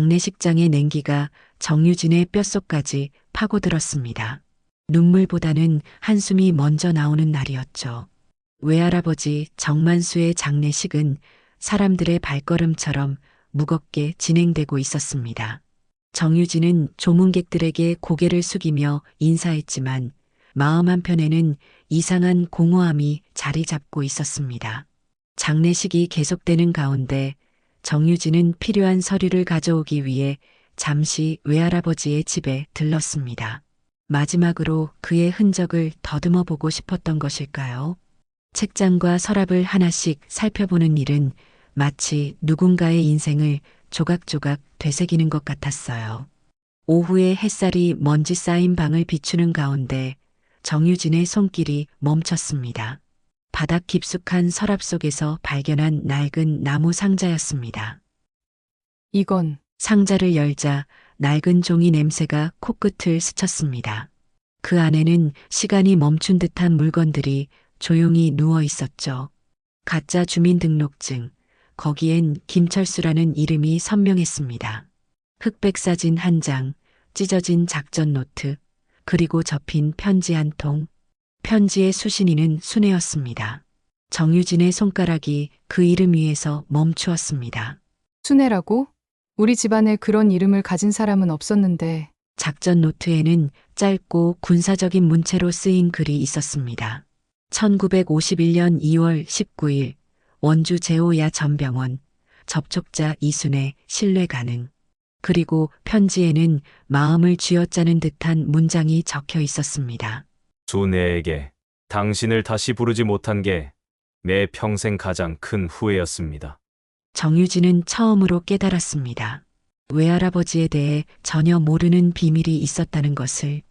장례식장의 냉기가 정유진의 뼛속까지 파고들었습니다. 눈물보다는 한숨이 먼저 나오는 날이었죠. 외할아버지 정만수의 장례식은 사람들의 발걸음처럼 무겁게 진행되고 있었습니다. 정유진은 조문객들에게 고개를 숙이며 인사했지만 마음 한편에는 이상한 공허함이 자리 잡고 있었습니다. 장례식이 계속되는 가운데 정유진은 필요한 서류를 가져오기 위해 잠시 외할아버지의 집에 들렀습니다. 마지막으로 그의 흔적을 더듬어 보고 싶었던 것일까요? 책장과 서랍을 하나씩 살펴보는 일은 마치 누군가의 인생을 조각조각 되새기는 것 같았어요. 오후에 햇살이 먼지 쌓인 방을 비추는 가운데 정유진의 손길이 멈췄습니다. 바닥 깊숙한 서랍 속에서 발견한 낡은 나무 상자였습니다. 이건 상자를 열자 낡은 종이 냄새가 코끝을 스쳤습니다. 그 안에는 시간이 멈춘 듯한 물건들이 조용히 누워 있었죠. 가짜 주민등록증, 거기엔 김철수라는 이름이 선명했습니다. 흑백 사진 한 장, 찢어진 작전 노트, 그리고 접힌 편지 한 통. 편지의 수신인은 순애였습니다. 정유진의 손가락이 그 이름 위에서 멈추었습니다. 순애라고? 우리 집안에 그런 이름을 가진 사람은 없었는데. 작전 노트에는 짧고 군사적인 문체로 쓰인 글이 있었습니다. 1951년 2월 19일 원주 제오야 전병원, 접촉자 이순애, 신뢰 가능. 그리고 편지에는 마음을 쥐어짜는 듯한 문장이 적혀 있었습니다. 순애에게 당신을 다시 부르지 못한 게 내 평생 가장 큰 후회였습니다. 정유진은 처음으로 깨달았습니다. 외할아버지에 대해 전혀 모르는 비밀이 있었다는 것을.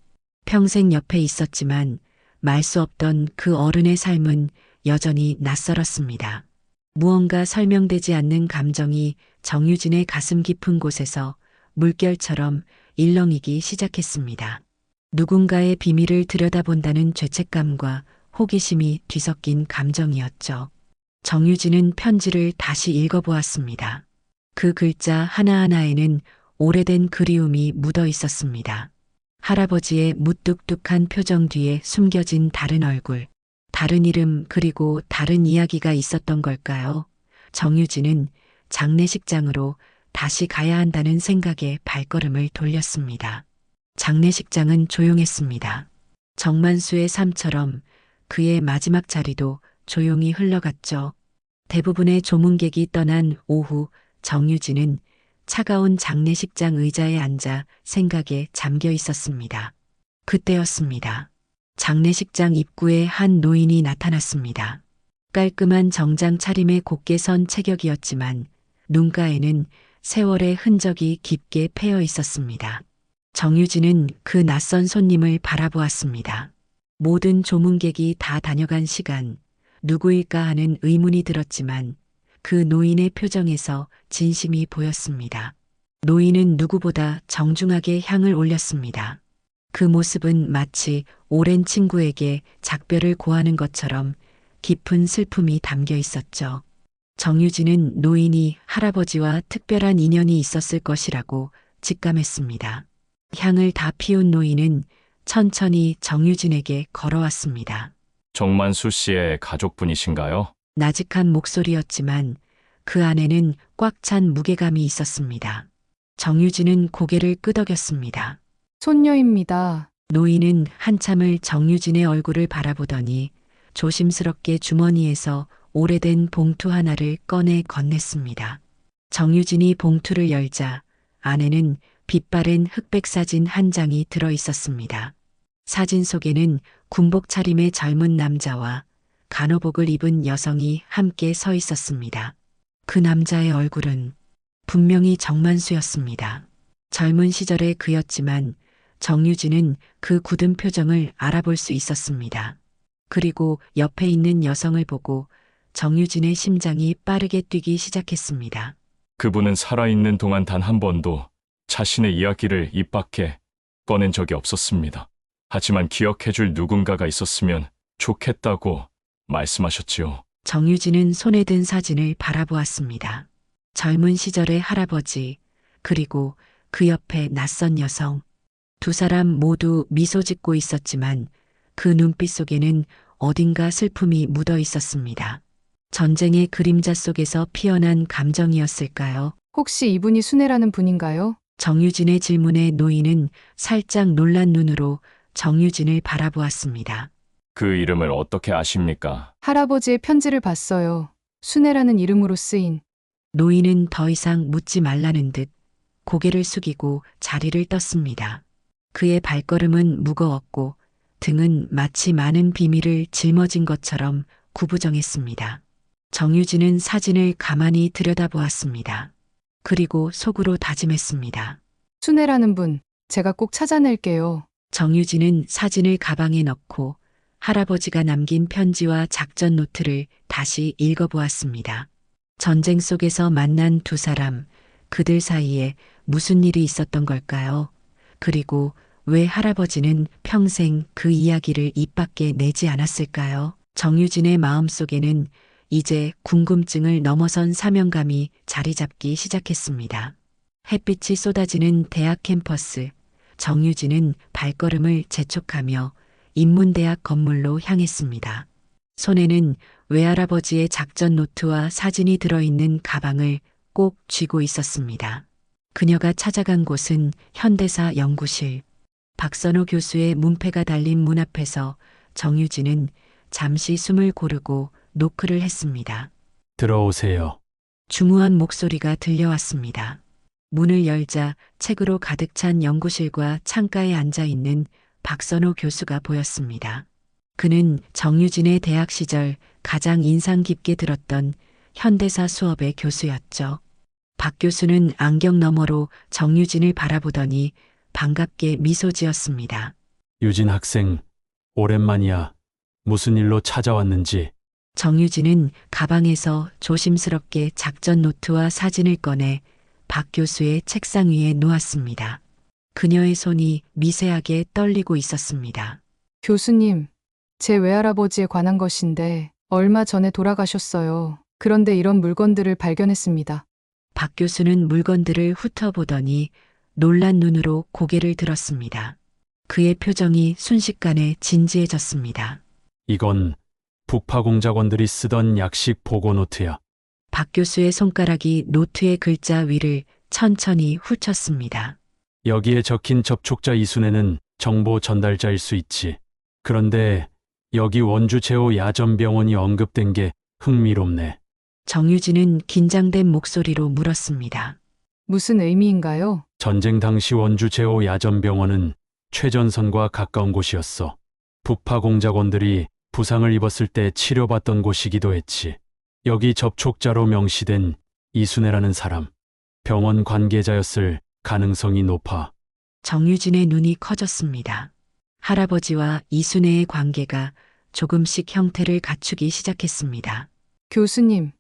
평생 옆에 있었지만 말 수 없던 그 어른의 삶은 여전히 낯설었습니다. 무언가 설명되지 않는 감정이 정유진의 가슴 깊은 곳에서 물결처럼 일렁이기 시작했습니다. 누군가의 비밀을 들여다본다는 죄책감과 호기심이 뒤섞인 감정이었죠. 정유진은 편지를 다시 읽어보았습니다. 그 글자 하나하나에는 오래된 그리움이 묻어 있었습니다. 할아버지의 무뚝뚝한 표정 뒤에 숨겨진 다른 얼굴, 다른 이름 그리고 다른 이야기가 있었던 걸까요? 정유진은 장례식장으로 다시 가야 한다는 생각에 발걸음을 돌렸습니다. 장례식장은 조용했습니다. 정만수의 삶처럼 그의 마지막 자리도 조용히 흘러갔죠. 대부분의 조문객이 떠난 오후 정유진은 차가운 장례식장 의자에 앉아 생각에 잠겨 있었습니다. 그때였습니다. 장례식장 입구에 한 노인이 나타났습니다. 깔끔한 정장 차림에 곱게 선 체격이었지만 눈가에는 세월의 흔적이 깊게 패여 있었습니다. 정유진은 그 낯선 손님을 바라보았습니다. 모든 조문객이 다 다녀간 시간, 누구일까 하는 의문이 들었지만 그 노인의 표정에서 진심이 보였습니다. 노인은 누구보다 정중하게 향을 올렸습니다. 그 모습은 마치 오랜 친구에게 작별을 고하는 것처럼 깊은 슬픔이 담겨 있었죠. 정유진은 노인이 할아버지와 특별한 인연이 있었을 것이라고 직감했습니다. 향을 다 피운 노인은 천천히 정유진에게 걸어왔습니다. 정만수 씨의 가족분이신가요? 나직한 목소리였지만 그 안에는 꽉 찬 무게감이 있었습니다. 정유진은 고개를 끄덕였습니다. 손녀입니다. 노인은 한참을 정유진의 얼굴을 바라보더니 조심스럽게 주머니에서 오래된 봉투 하나를 꺼내 건넸습니다. 정유진이 봉투를 열자 안에는 빛바랜 흑백 사진 한 장이 들어 있었습니다. 사진 속에는 군복 차림의 젊은 남자와 간호복을 입은 여성이 함께 서 있었습니다. 그 남자의 얼굴은 분명히 정만수였습니다. 젊은 시절의 그였지만 정유진은 그 굳은 표정을 알아볼 수 있었습니다. 그리고 옆에 있는 여성을 보고 정유진의 심장이 빠르게 뛰기 시작했습니다. 그분은 살아있는 동안 단 한 번도 자신의 이야기를 입 밖에 꺼낸 적이 없었습니다. 하지만 기억해줄 누군가가 있었으면 좋겠다고 말씀하셨지요. 정유진은 손에 든 사진을 바라보았습니다. 젊은 시절의 할아버지, 그리고 그 옆에 낯선 여성. 두 사람 모두 미소 짓고 있었지만 그 눈빛 속에는 어딘가 슬픔이 묻어 있었습니다. 전쟁의 그림자 속에서 피어난 감정이었을까요? 혹시 이분이 순애라는 분인가요? 정유진의 질문에 노인은 살짝 놀란 눈으로 정유진을 바라보았습니다. 그 이름을 어떻게 아십니까? 할아버지의 편지를 봤어요. 순애라는 이름으로 쓰인. 노인은 더 이상 묻지 말라는 듯 고개를 숙이고 자리를 떴습니다. 그의 발걸음은 무거웠고 등은 마치 많은 비밀을 짊어진 것처럼 구부정했습니다. 정유진은 사진을 가만히 들여다보았습니다. 그리고 속으로 다짐했습니다. 순애라는 분, 제가 꼭 찾아낼게요. 정유진은 사진을 가방에 넣고 할아버지가 남긴 편지와 작전 노트를 다시 읽어보았습니다. 전쟁 속에서 만난 두 사람, 그들 사이에 무슨 일이 있었던 걸까요? 그리고 왜 할아버지는 평생 그 이야기를 입 밖에 내지 않았을까요? 정유진의 마음속에는 이제 궁금증을 넘어선 사명감이 자리 잡기 시작했습니다. 햇빛이 쏟아지는 대학 캠퍼스. 정유진은 발걸음을 재촉하며 인문대학 건물로 향했습니다. 손에는 외할아버지의 작전 노트와 사진이 들어있는 가방을 꼭 쥐고 있었습니다. 그녀가 찾아간 곳은 현대사 연구실. 박선호 교수의 문패가 달린 문 앞에서 정유진은 잠시 숨을 고르고 노크를 했습니다. 들어오세요. 중후한 목소리가 들려왔습니다. 문을 열자 책으로 가득 찬 연구실과 창가에 앉아 있는 박선호 교수가 보였습니다. 그는 정유진의 대학 시절 가장 인상 깊게 들었던 현대사 수업의 교수였죠. 박 교수는 안경 너머로 정유진을 바라보더니 반갑게 미소 지었습니다. 유진 학생, 오랜만이야. 무슨 일로 찾아왔는지. 정유진은 가방에서 조심스럽게 작전 노트와 사진을 꺼내 박 교수의 책상 위에 놓았습니다. 그녀의 손이 미세하게 떨리고 있었습니다. 교수님, 제 외할아버지에 관한 것인데 얼마 전에 돌아가셨어요. 그런데 이런 물건들을 발견했습니다. 박 교수는 물건들을 훑어보더니 놀란 눈으로 고개를 들었습니다. 그의 표정이 순식간에 진지해졌습니다. 이건 북파 공작원들이 쓰던 약식 보고 노트야. 박 교수의 손가락이 노트의 글자 위를 천천히 훑었습니다. 여기에 적힌 접촉자 이순애는 정보 전달자일 수 있지. 그런데 여기 원주 제호 야전병원이 언급된 게 흥미롭네. 정유진은 긴장된 목소리로 물었습니다. 무슨 의미인가요? 전쟁 당시 원주 제호 야전병원은 최전선과 가까운 곳이었어. 북파 공작원들이 부상을 입었을 때 치료받던 곳이기도 했지. 여기 접촉자로 명시된 이순애라는 사람, 병원 관계자였을 가능성이 높아. 정유진의 눈이 커졌습니다. 할아버지와 이순애의 관계가 조금씩 형태를 갖추기 시작했습니다. 교수님,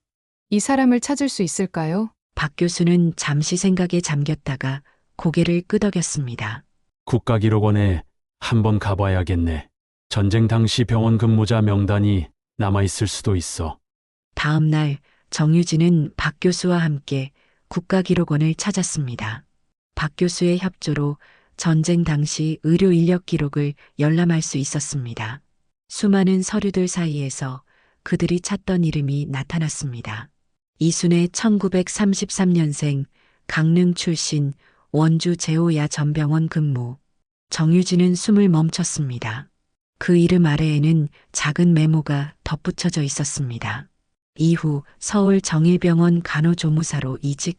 이 사람을 찾을 수 있을까요? 박 교수는 잠시 생각에 잠겼다가 고개를 끄덕였습니다. 국가기록원에 한번 가봐야겠네. 전쟁 당시 병원 근무자 명단이 남아있을 수도 있어. 다음 날 정유진은 박 교수와 함께 국가기록원을 찾았습니다. 박 교수의 협조로 전쟁 당시 의료 인력 기록을 열람할 수 있었습니다. 수많은 서류들 사이에서 그들이 찾던 이름이 나타났습니다. 이순애 1933년생, 강릉 출신, 원주 제호야 전병원 근무. 정유진은 숨을 멈췄습니다. 그 이름 아래에는 작은 메모가 덧붙여져 있었습니다. 이후 서울 정일병원 간호조무사로 이직.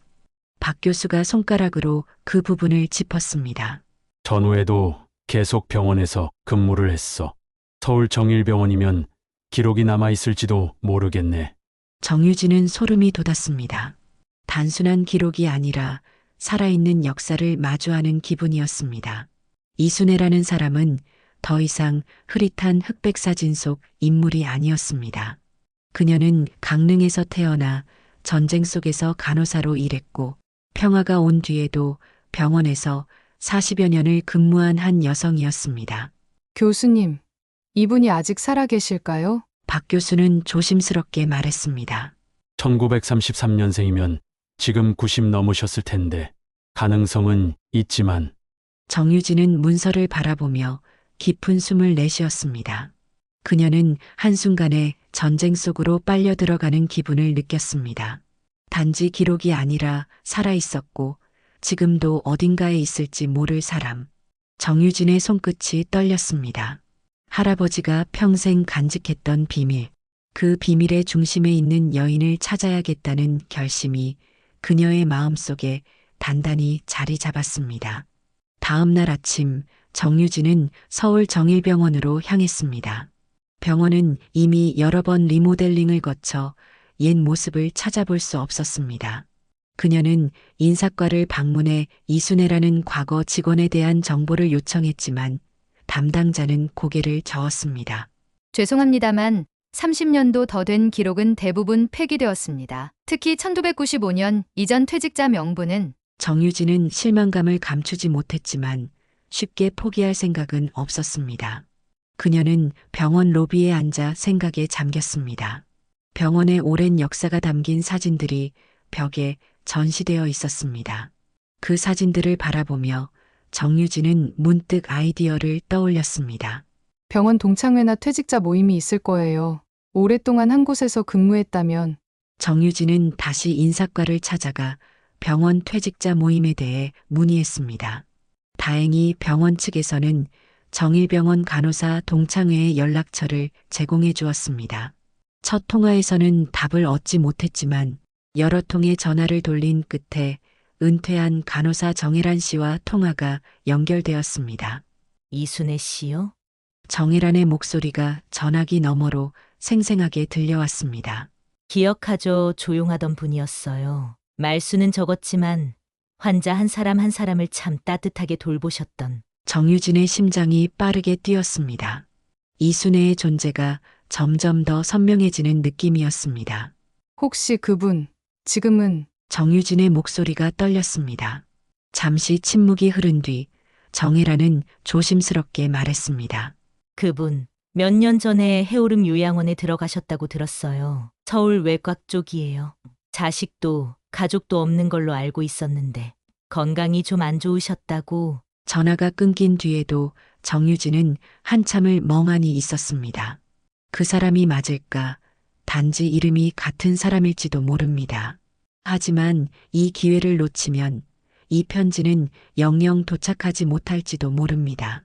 박 교수가 손가락으로 그 부분을 짚었습니다. 전후에도 계속 병원에서 근무를 했어. 서울 정일병원이면 기록이 남아있을지도 모르겠네. 정유진은 소름이 돋았습니다. 단순한 기록이 아니라 살아있는 역사를 마주하는 기분이었습니다. 이순애라는 사람은 더 이상 흐릿한 흑백 사진 속 인물이 아니었습니다. 그녀는 강릉에서 태어나 전쟁 속에서 간호사로 일했고 평화가 온 뒤에도 병원에서 40여 년을 근무한 한 여성이었습니다. 교수님, 이분이 아직 살아 계실까요? 박 교수는 조심스럽게 말했습니다. 1933년생이면 지금 90 넘으셨을 텐데. 가능성은 있지만 정유진은 문서를 바라보며 깊은 숨을 내쉬었습니다. 그녀는 한순간에 전쟁 속으로 빨려 들어가는 기분을 느꼈습니다. 단지 기록이 아니라 살아 있었고 지금도 어딘가에 있을지 모를 사람. 정유진의 손끝이 떨렸습니다. 할아버지가 평생 간직했던 비밀, 그 비밀의 중심에 있는 여인을 찾아야겠다는 결심이 그녀의 마음속에 단단히 자리 잡았습니다. 다음 날 아침 정유진은 서울 정일병원으로 향했습니다. 병원은 이미 여러 번 리모델링을 거쳐 옛 모습을 찾아볼 수 없었습니다. 그녀는 인사과를 방문해 이순애라는 과거 직원에 대한 정보를 요청했지만 담당자는 고개를 저었습니다. 죄송합니다만 30년도 더 된 기록은 대부분 폐기되었습니다. 특히 1995년 이전 퇴직자 명부는 정유진은 실망감을 감추지 못했지만 쉽게 포기할 생각은 없었습니다. 그녀는 병원 로비에 앉아 생각에 잠겼습니다. 병원의 오랜 역사가 담긴 사진들이 벽에 전시되어 있었습니다. 그 사진들을 바라보며 정유진은 문득 아이디어를 떠올렸습니다. 병원 동창회나 퇴직자 모임이 있을 거예요. 오랫동안 한 곳에서 근무했다면 정유진은 다시 인사과를 찾아가 병원 퇴직자 모임에 대해 문의했습니다. 다행히 병원 측에서는 정일병원 간호사 동창회의 연락처를 제공해 주었습니다. 첫 통화에서는 답을 얻지 못했지만 여러 통의 전화를 돌린 끝에 은퇴한 간호사 정혜란 씨와 통화가 연결되었습니다. 이순애 씨요? 정혜란의 목소리가 전화기 너머로 생생하게 들려왔습니다. 기억하죠. 조용하던 분이었어요. 말수는 적었지만 환자 한 사람 한 사람을 참 따뜻하게 돌보셨던. 정유진의 심장이 빠르게 뛰었습니다. 이순애의 존재가 점점 더 선명해지는 느낌이었습니다. 혹시 그분 지금은 정유진의 목소리가 떨렸습니다. 잠시 침묵이 흐른 뒤 정혜란은 조심스럽게 말했습니다. 그분 몇 년 전에 해오름 요양원에 들어가셨다고 들었어요. 서울 외곽 쪽이에요. 자식도 가족도 없는 걸로 알고 있었는데 건강이 좀 안 좋으셨다고. 전화가 끊긴 뒤에도 정유진은 한참을 멍하니 있었습니다. 그 사람이 맞을까? 단지 이름이 같은 사람일지도 모릅니다. 하지만 이 기회를 놓치면 이 편지는 영영 도착하지 못할지도 모릅니다.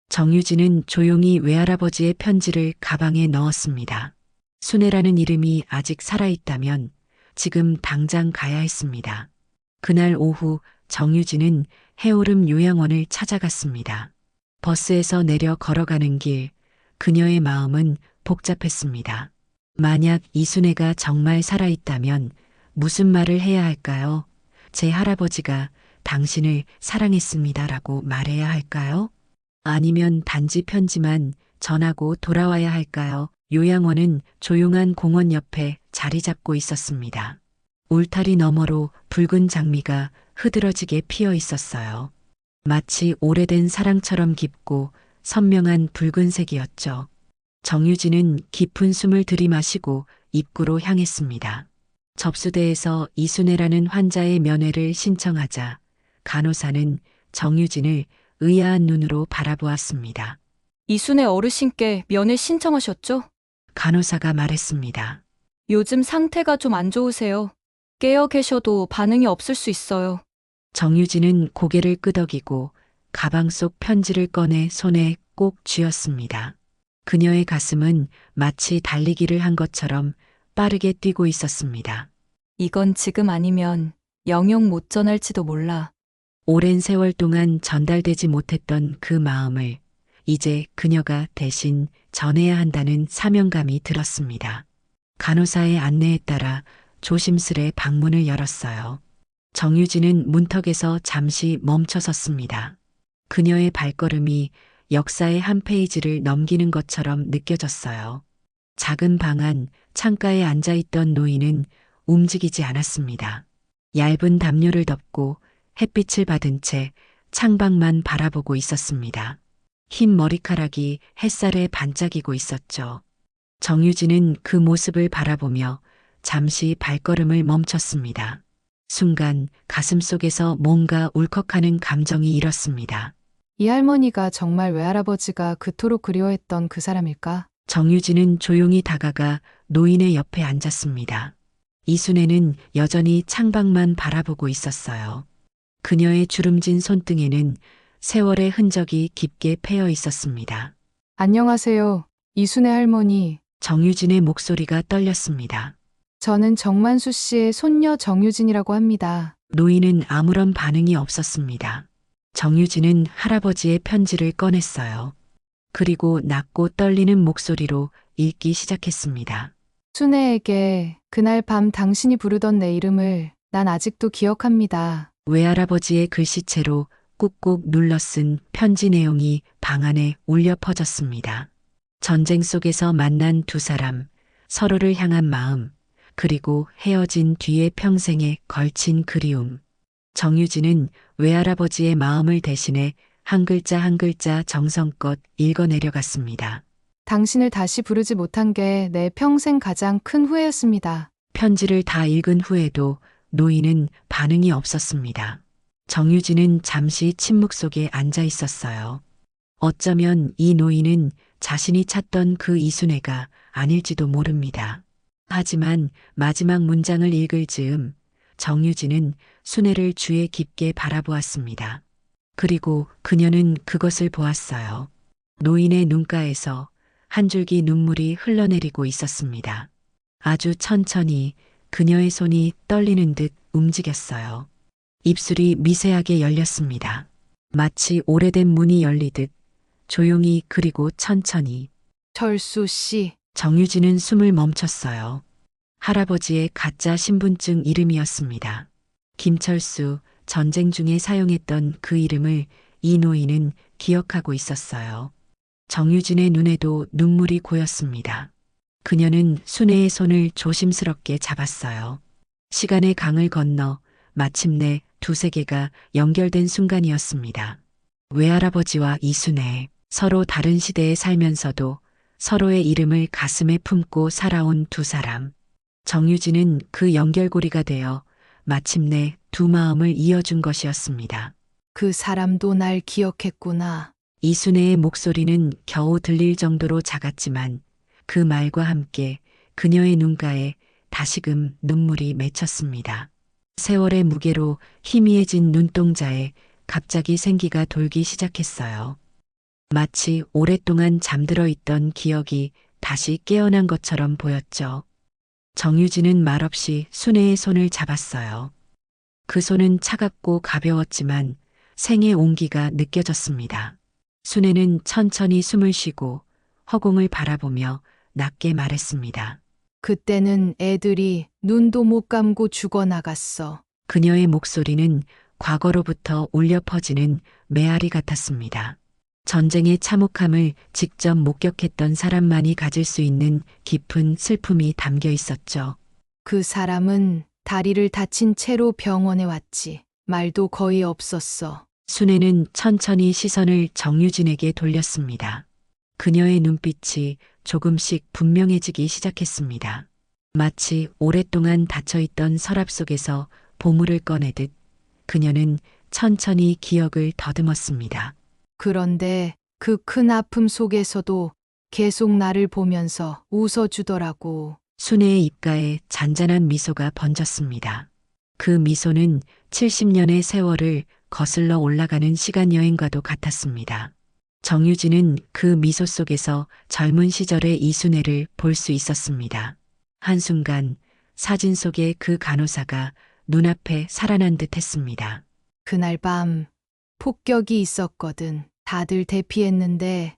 정유진은 조용히 외할아버지의 편지를 가방에 넣었습니다. 순애라는 이름이 아직 살아있다면 지금 당장 가야 했습니다. 그날 오후 정유진은 해오름 요양원을 찾아갔습니다. 버스에서 내려 걸어가는 길, 그녀의 마음은 복잡했습니다. 만약 이순애가 정말 살아있다면 무슨 말을 해야 할까요? 제 할아버지가 당신을 사랑했습니다라고 말해야 할까요? 아니면 단지 편지만 전하고 돌아와야 할까요? 요양원은 조용한 공원 옆에 자리 잡고 있었습니다. 울타리 너머로 붉은 장미가 흐드러지게 피어 있었어요. 마치 오래된 사랑처럼 깊고 선명한 붉은색이었죠. 정유진은 깊은 숨을 들이마시고 입구로 향했습니다. 접수대에서 이순애라는 환자의 면회를 신청하자 간호사는 정유진을 의아한 눈으로 바라보았습니다. 이순애 어르신께 면회 신청하셨죠? 간호사가 말했습니다. 요즘 상태가 좀 안 좋으세요. 깨어 계셔도 반응이 없을 수 있어요. 정유진은 고개를 끄덕이고 가방 속 편지를 꺼내 손에 꼭 쥐었습니다. 그녀의 가슴은 마치 달리기를 한 것처럼 빠르게 뛰고 있었습니다. 이건 지금 아니면 영영 못 전할지도 몰라. 오랜 세월 동안 전달되지 못했던 그 마음을 이제 그녀가 대신 전해야 한다는 사명감이 들었습니다. 간호사의 안내에 따라 조심스레 방문을 열었어요. 정유진은 문턱에서 잠시 멈춰 섰습니다. 그녀의 발걸음이 역사의 한 페이지를 넘기는 것처럼 느껴졌어요. 작은 방 안 창가에 앉아있던 노인은 움직이지 않았습니다. 얇은 담요를 덮고 햇빛을 받은 채 창밖만 바라보고 있었습니다. 흰 머리카락이 햇살에 반짝이고 있었죠. 정유진은 그 모습을 바라보며 잠시 발걸음을 멈췄습니다. 순간 가슴 속에서 뭔가 울컥하는 감정이 일었습니다. 이 할머니가 정말 외할아버지가 그토록 그리워했던 그 사람일까? 정유진은 조용히 다가가 노인의 옆에 앉았습니다. 이순애는 여전히 창밖만 바라보고 있었어요. 그녀의 주름진 손등에는 세월의 흔적이 깊게 패여 있었습니다. 안녕하세요. 이순애 할머니. 정유진의 목소리가 떨렸습니다. 저는 정만수 씨의 손녀 정유진이라고 합니다. 노인은 아무런 반응이 없었습니다. 정유진은 할아버지의 편지를 꺼냈어요. 그리고 낮고 떨리는 목소리로 읽기 시작했습니다. 순애에게 그날 밤 당신이 부르던 내 이름을 난 아직도 기억합니다. 외할아버지의 글씨체로 꾹꾹 눌러 쓴 편지 내용이 방 안에 울려 퍼졌습니다. 전쟁 속에서 만난 두 사람, 서로를 향한 마음, 그리고 헤어진 뒤의 평생에 걸친 그리움. 정유진은 외할아버지의 마음을 대신해 한 글자 한 글자 정성껏 읽어내려갔습니다. 당신을 다시 부르지 못한 게 내 평생 가장 큰 후회였습니다. 편지를 다 읽은 후에도 노인은 반응이 없었습니다. 정유진은 잠시 침묵 속에 앉아 있었어요. 어쩌면 이 노인은 자신이 찾던 그 이순애가 아닐지도 모릅니다. 하지만 마지막 문장을 읽을 즈음 정유진은 순애를 주에 깊게 바라보았습니다. 그리고 그녀는 그것을 보았어요. 노인의 눈가에서 한 줄기 눈물이 흘러내리고 있었습니다. 아주 천천히 그녀의 손이 떨리는 듯 움직였어요. 입술이 미세하게 열렸습니다. 마치 오래된 문이 열리듯 조용히 그리고 천천히. 철수 씨. 정유진은 숨을 멈췄어요. 할아버지의 가짜 신분증 이름이었습니다. 김철수, 전쟁 중에 사용했던 그 이름을 이 노인은 기억하고 있었어요. 정유진의 눈에도 눈물이 고였습니다. 그녀는 순애의 손을 조심스럽게 잡았어요. 시간의 강을 건너 마침내 두 세계가 연결된 순간이었습니다. 외할아버지와 이순애, 서로 다른 시대에 살면서도 서로의 이름을 가슴에 품고 살아온 두 사람. 정유진은 그 연결고리가 되어 마침내 두 마음을 이어준 것이었습니다. 그 사람도 날 기억했구나. 이순애의 목소리는 겨우 들릴 정도로 작았지만 그 말과 함께 그녀의 눈가에 다시금 눈물이 맺혔습니다. 세월의 무게로 희미해진 눈동자에 갑자기 생기가 돌기 시작했어요. 마치 오랫동안 잠들어 있던 기억이 다시 깨어난 것처럼 보였죠. 정유진은 말없이 순애의 손을 잡았어요. 그 손은 차갑고 가벼웠지만 생의 온기가 느껴졌습니다. 순애는 천천히 숨을 쉬고 허공을 바라보며 낮게 말했습니다. 그때는 애들이 눈도 못 감고 죽어나갔어. 그녀의 목소리는 과거로부터 울려 퍼지는 메아리 같았습니다. 전쟁의 참혹함을 직접 목격했던 사람만이 가질 수 있는 깊은 슬픔이 담겨 있었죠. 그 사람은 다리를 다친 채로 병원에 왔지. 말도 거의 없었어. 순애는 천천히 시선을 정유진에게 돌렸습니다. 그녀의 눈빛이 조금씩 분명해지기 시작했습니다. 마치 오랫동안 닫혀있던 서랍 속에서 보물을 꺼내듯 그녀는 천천히 기억을 더듬었습니다. 그런데 그 큰 아픔 속에서도 계속 나를 보면서 웃어주더라고. 순애의 입가에 잔잔한 미소가 번졌습니다. 그 미소는 70년의 세월을 거슬러 올라가는 시간여행과도 같았습니다. 정유진은 그 미소 속에서 젊은 시절의 이순애를 볼 수 있었습니다. 한순간 사진 속의 그 간호사가 눈앞에 살아난 듯 했습니다. 그날 밤 폭격이 있었거든. 다들 대피했는데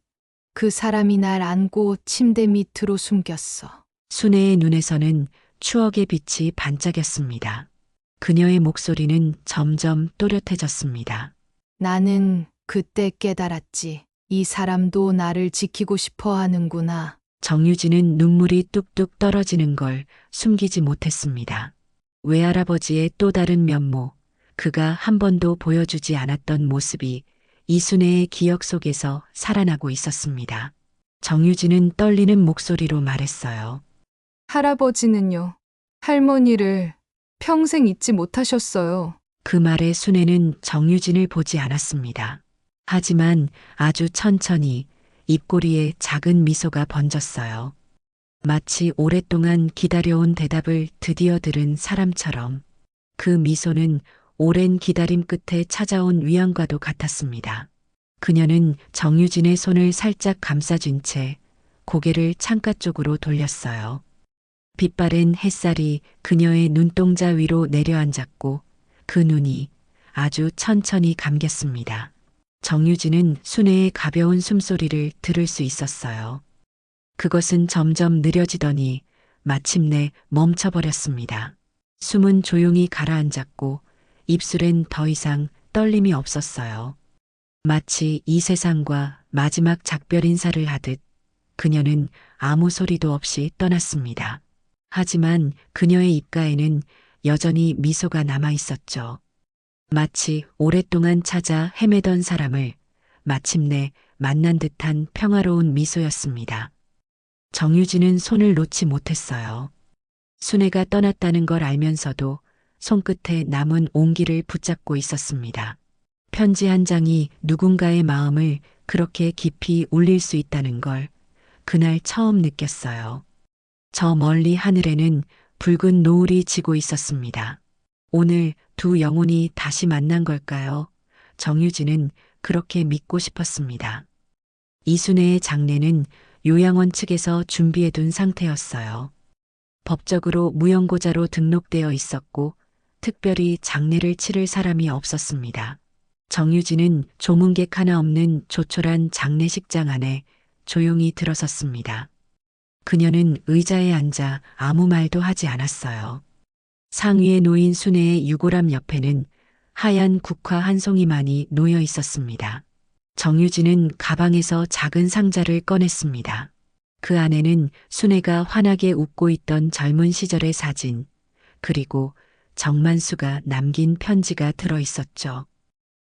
그 사람이 날 안고 침대 밑으로 숨겼어. 순애의 눈에서는 추억의 빛이 반짝였습니다. 그녀의 목소리는 점점 또렷해졌습니다. 나는 그때 깨달았지. 이 사람도 나를 지키고 싶어 하는구나. 정유진은 눈물이 뚝뚝 떨어지는 걸 숨기지 못했습니다. 외할아버지의 또 다른 면모, 그가 한 번도 보여주지 않았던 모습이 이순애의 기억 속에서 살아나고 있었습니다. 정유진은 떨리는 목소리로 말했어요. 할아버지는요. 할머니를 평생 잊지 못하셨어요. 그 말에 순애는 정유진을 보지 않았습니다. 하지만 아주 천천히 입꼬리에 작은 미소가 번졌어요. 마치 오랫동안 기다려온 대답을 드디어 들은 사람처럼 그 미소는 오랜 기다림 끝에 찾아온 위안과도 같았습니다. 그녀는 정유진의 손을 살짝 감싸준 채 고개를 창가 쪽으로 돌렸어요. 빛바랜 햇살이 그녀의 눈동자 위로 내려앉았고 그 눈이 아주 천천히 감겼습니다. 정유진은 순애의 가벼운 숨소리를 들을 수 있었어요. 그것은 점점 느려지더니 마침내 멈춰버렸습니다. 숨은 조용히 가라앉았고 입술엔 더 이상 떨림이 없었어요. 마치 이 세상과 마지막 작별 인사를 하듯 그녀는 아무 소리도 없이 떠났습니다. 하지만 그녀의 입가에는 여전히 미소가 남아 있었죠. 마치 오랫동안 찾아 헤매던 사람을 마침내 만난 듯한 평화로운 미소였습니다. 정유진은 손을 놓지 못했어요. 순애가 떠났다는 걸 알면서도 손끝에 남은 온기를 붙잡고 있었습니다. 편지 한 장이 누군가의 마음을 그렇게 깊이 울릴 수 있다는 걸 그날 처음 느꼈어요. 저 멀리 하늘에는 붉은 노을이 지고 있었습니다. 오늘 두 영혼이 다시 만난 걸까요? 정유진은 그렇게 믿고 싶었습니다. 이순애의 장례는 요양원 측에서 준비해둔 상태였어요. 법적으로 무용고자로 등록되어 있었고 특별히 장례를 치를 사람이 없었습니다. 정유진은 조문객 하나 없는 조촐한 장례식장 안에 조용히 들어섰습니다. 그녀는 의자에 앉아 아무 말도 하지 않았어요. 상위에 놓인 순애의 유골함 옆에는 하얀 국화 한 송이만이 놓여 있었습니다. 정유진은 가방에서 작은 상자를 꺼냈습니다. 그 안에는 순애가 환하게 웃고 있던 젊은 시절의 사진, 그리고 정만수가 남긴 편지가 들어 있었죠.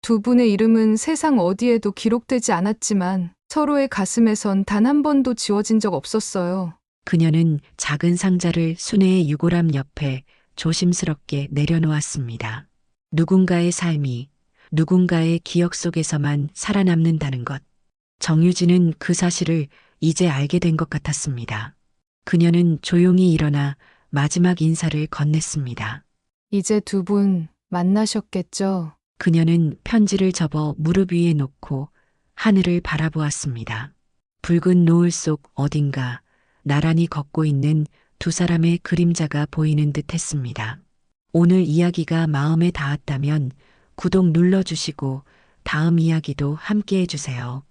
두 분의 이름은 세상 어디에도 기록되지 않았지만 서로의 가슴에선 단 한 번도 지워진 적 없었어요. 그녀는 작은 상자를 순애의 유골함 옆에 조심스럽게 내려놓았습니다. 누군가의 삶이 누군가의 기억 속에서만 살아남는다는 것. 정유진은 그 사실을 이제 알게 된 것 같았습니다. 그녀는 조용히 일어나 마지막 인사를 건넸습니다. 이제 두 분 만나셨겠죠? 그녀는 편지를 접어 무릎 위에 놓고 하늘을 바라보았습니다. 붉은 노을 속 어딘가 나란히 걷고 있는 두 사람의 그림자가 보이는 듯 했습니다. 오늘 이야기가 마음에 닿았다면 구독 눌러주시고 다음 이야기도 함께 해주세요.